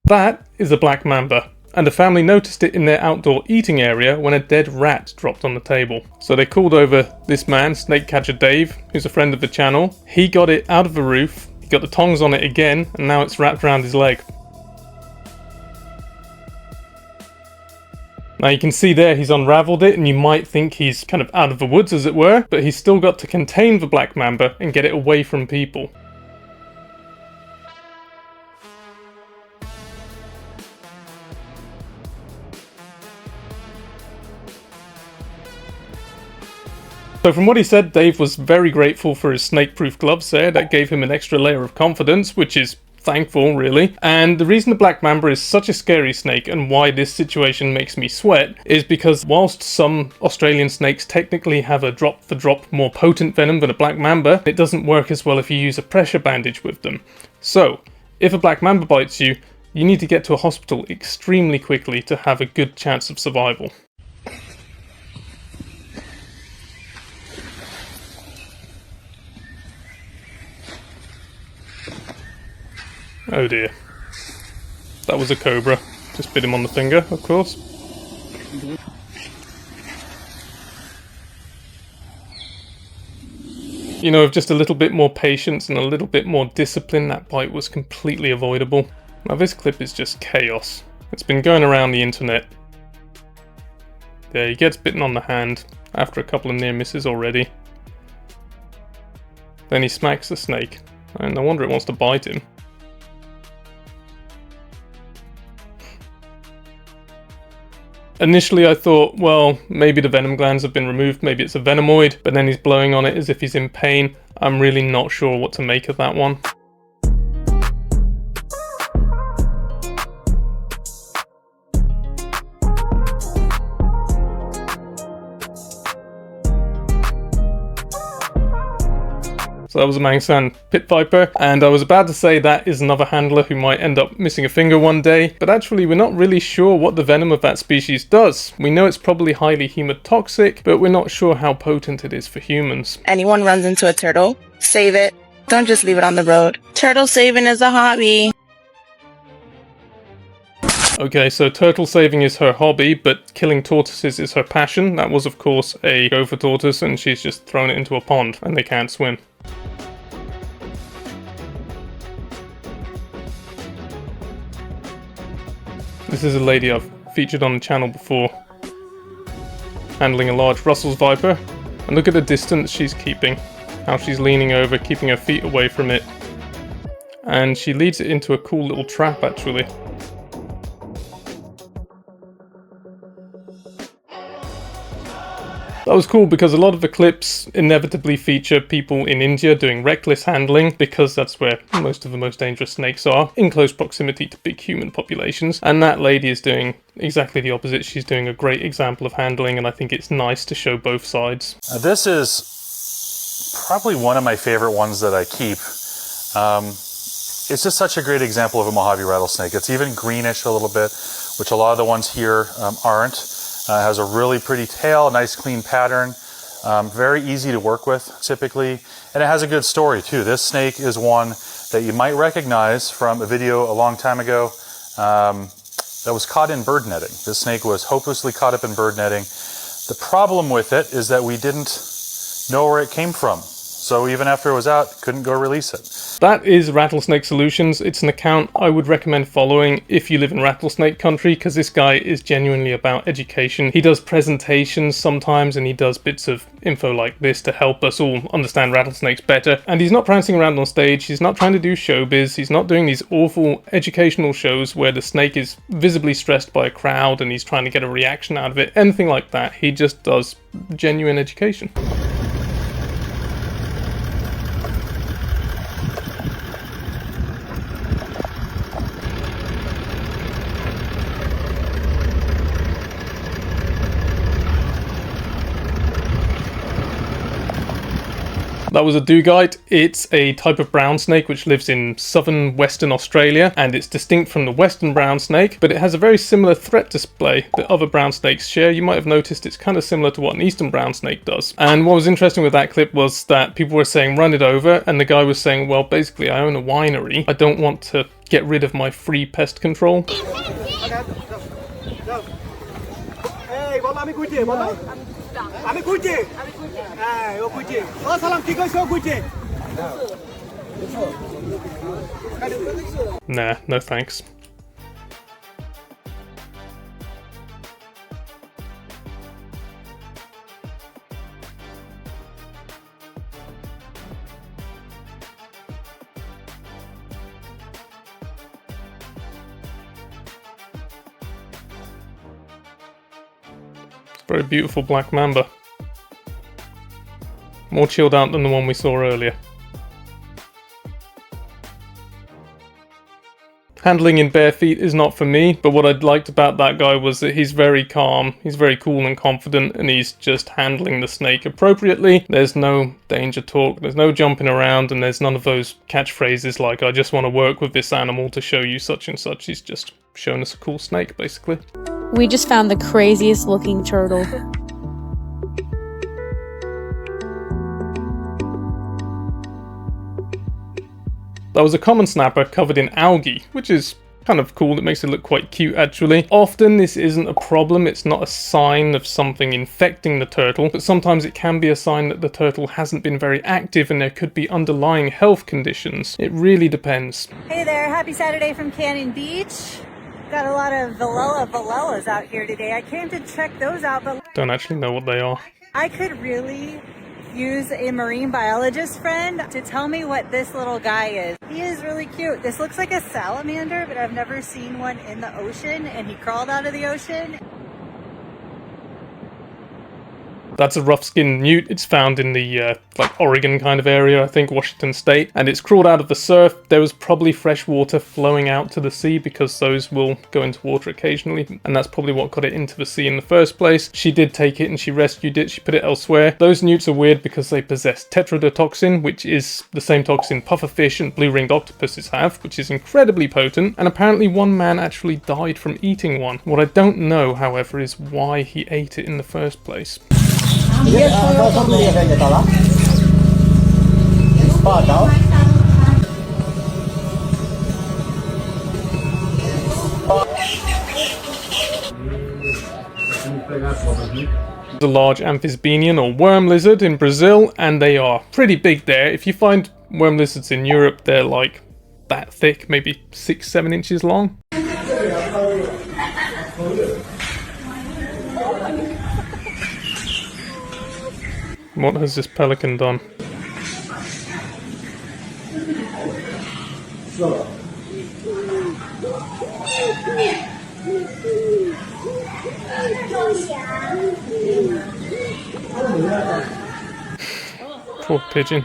That is a black mamba, and the family noticed it in their outdoor eating area when a dead rat dropped on the table. So they called over this man, snake catcher Dave, who's a friend of the channel. He got it out of the roof, he got the tongs on it again, and now it's wrapped around his leg. Now you can see there he's unraveled it, and you might think he's kind of out of the woods as it were, but he's still got to contain the black mamba and get it away from people. So from what he said, Dave was very grateful for his snake-proof gloves there. That gave him an extra layer of confidence, which is thankful, really. And the reason the black mamba is such a scary snake and why this situation makes me sweat is because whilst some Australian snakes technically have a drop-for-drop more potent venom than a black mamba, it doesn't work as well if you use a pressure bandage with them. So, if a black mamba bites you, you need to get to a hospital extremely quickly to have a good chance of survival. Oh dear. That was a cobra. Just bit him on the finger, of course. You know, with just a little bit more patience and a little bit more discipline, that bite was completely avoidable. Now this clip is just chaos. It's been going around the internet. There, he gets bitten on the hand after a couple of near misses already. Then he smacks the snake, and no wonder it wants to bite him. Initially I thought, well, maybe the venom glands have been removed, maybe it's a venomoid, but then he's blowing on it as if he's in pain. I'm really not sure what to make of that one. So that was a Mangshan pit viper, and I was about to say that is another handler who might end up missing a finger one day, but actually we're not really sure what the venom of that species does. We know it's probably highly hemotoxic, but we're not sure how potent it is for humans. Anyone runs into a turtle, save it. Don't just leave it on the road. Turtle saving is a hobby. Okay, so turtle saving is her hobby, but killing tortoises is her passion. That was of course a gopher tortoise, and she's just thrown it into a pond, and they can't swim. This is a lady I've featured on the channel before, handling a large Russell's viper, and look at the distance she's keeping, how she's leaning over, keeping her feet away from it, and she leads it into a cool little trap actually. That was cool because a lot of the clips inevitably feature people in India doing reckless handling, because that's where most of the most dangerous snakes are, in close proximity to big human populations. And that lady is doing exactly the opposite. She's doing a great example of handling, and I think it's nice to show both sides. This is probably one of my favorite ones that I keep. It's just such a great example of a Mojave rattlesnake. It's even greenish a little bit, which a lot of the ones here aren't. Has a really pretty tail, nice clean pattern, very easy to work with typically, and it has a good story too. This snake is one that you might recognize from a video a long time ago that was caught in bird netting. This snake was hopelessly caught up in bird netting. The problem with it is that we didn't know where it came from. So even after it was out, couldn't go release it. That is Rattlesnake Solutions. It's an account I would recommend following if you live in rattlesnake country, because this guy is genuinely about education. He does presentations sometimes, and he does bits of info like this to help us all understand rattlesnakes better. And he's not prancing around on stage, he's not trying to do showbiz, he's not doing these awful educational shows where the snake is visibly stressed by a crowd and he's trying to get a reaction out of it, anything like that. He just does genuine education. That was a dugite. It's a type of brown snake which lives in southern Western Australia, and it's distinct from the western brown snake, but it has a very similar threat display that other brown snakes share. You might have noticed it's kind of similar to what an eastern brown snake does. And what was interesting with that clip was that people were saying run it over, and the guy was saying, well, basically I own a winery, I don't want to get rid of my free pest control. Nah, no thanks. Very beautiful black mamba. More chilled out than the one we saw earlier. Handling in bare feet is not for me, but what I liked about that guy was that he's very calm, he's very cool and confident, and he's just handling the snake appropriately. There's no danger talk, there's no jumping around, and there's none of those catchphrases like, I just want to work with this animal to show you such and such. He's just showing us a cool snake, basically. We just found the craziest looking turtle. That was a common snapper covered in algae, which is kind of cool. It makes it look quite cute, actually. Often this isn't a problem, it's not a sign of something infecting the turtle, but sometimes it can be a sign that the turtle hasn't been very active and there could be underlying health conditions. It really depends. Hey there, happy Saturday from Canyon Beach. Got a lot of Velellas out here today. I came to check those out, but Don't actually know what they are. I could really use a marine biologist friend to tell me what this little guy is. He is really cute. This looks like a salamander, but I've never seen one in the ocean, and he crawled out of the ocean. That's a rough-skinned newt. It's found in the like Oregon kind of area, I think, Washington State, and it's crawled out of the surf. There was probably fresh water flowing out to the sea because those will go into water occasionally, and that's probably what got it into the sea in the first place. She did take it and she rescued it. She put it elsewhere. Those newts are weird because they possess tetrodotoxin, which is the same toxin pufferfish and blue-ringed octopuses have, which is incredibly potent, and apparently one man actually died from eating one. What I don't know, however, is why he ate it in the first place. The large amphisbaenian or worm lizard in Brazil, and they are pretty big there. If you find worm lizards in Europe, they're like that thick, maybe 6-7 inches long. What has this pelican done? Poor pigeon.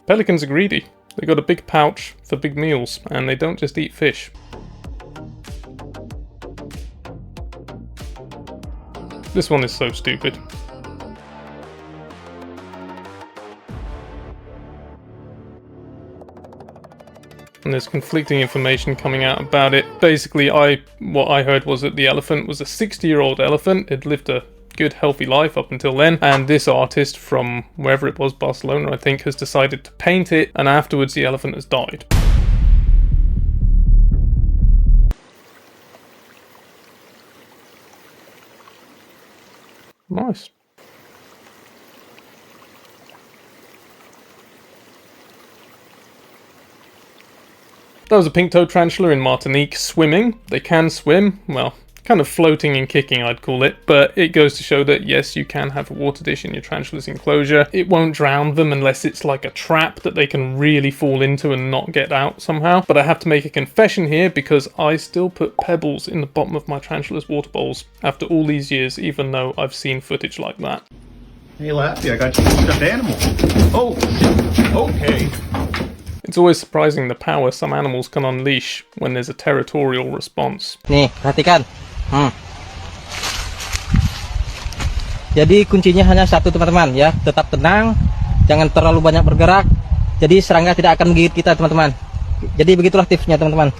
Pelicans are greedy. They got a big pouch for big meals, and they don't just eat fish. This one is so stupid. And there's conflicting information coming out about it. Basically, what I heard was that the elephant was a 60-year-old elephant. It lived a good, healthy life up until then. And this artist from wherever it was, Barcelona, I think, has decided to paint it. And afterwards, the elephant has died. Nice. That was a pink-toed tarantula in Martinique swimming. They can swim, well, kind of floating and kicking I'd call it, but it goes to show that yes, you can have a water dish in your tarantula's enclosure. It won't drown them unless it's like a trap that they can really fall into and not get out somehow. But I have to make a confession here because I still put pebbles in the bottom of my tarantula's water bowls after all these years, even though I've seen footage like that. Hey Laffy, I got you a stuffed animal. Oh, okay. It's always surprising the power some animals can unleash when there's a territorial response. Nih, perhatikan. Jadi kuncinya hanya satu teman-teman ya, tetap tenang, jangan terlalu banyak bergerak. Jadi serangga tidak akan menggigit kita teman-teman. Jadi begitulah tipsnya teman-teman.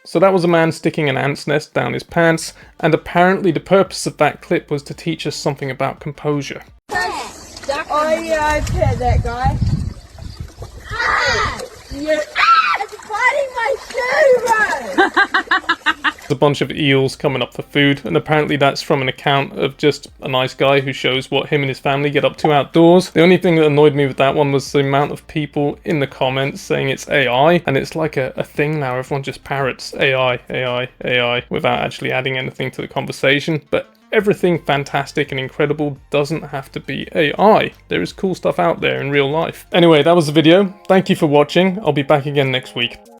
So that was a man sticking an ant's nest down his pants, and apparently the purpose of that clip was to teach us something about composure. Oi, yeah, I pet that guy. It's biting my shoe, There's a bunch of eels coming up for food, and apparently that's from an account of just a nice guy who shows what him and his family get up to outdoors. The only thing that annoyed me with that one was the amount of people in the comments saying it's AI, and it's like a thing now. Everyone just parrots AI, AI, AI without actually adding anything to the conversation. But everything fantastic and incredible doesn't have to be AI. There is cool stuff out there in real life. Anyway, that was the video. Thank you for watching. I'll be back again next week.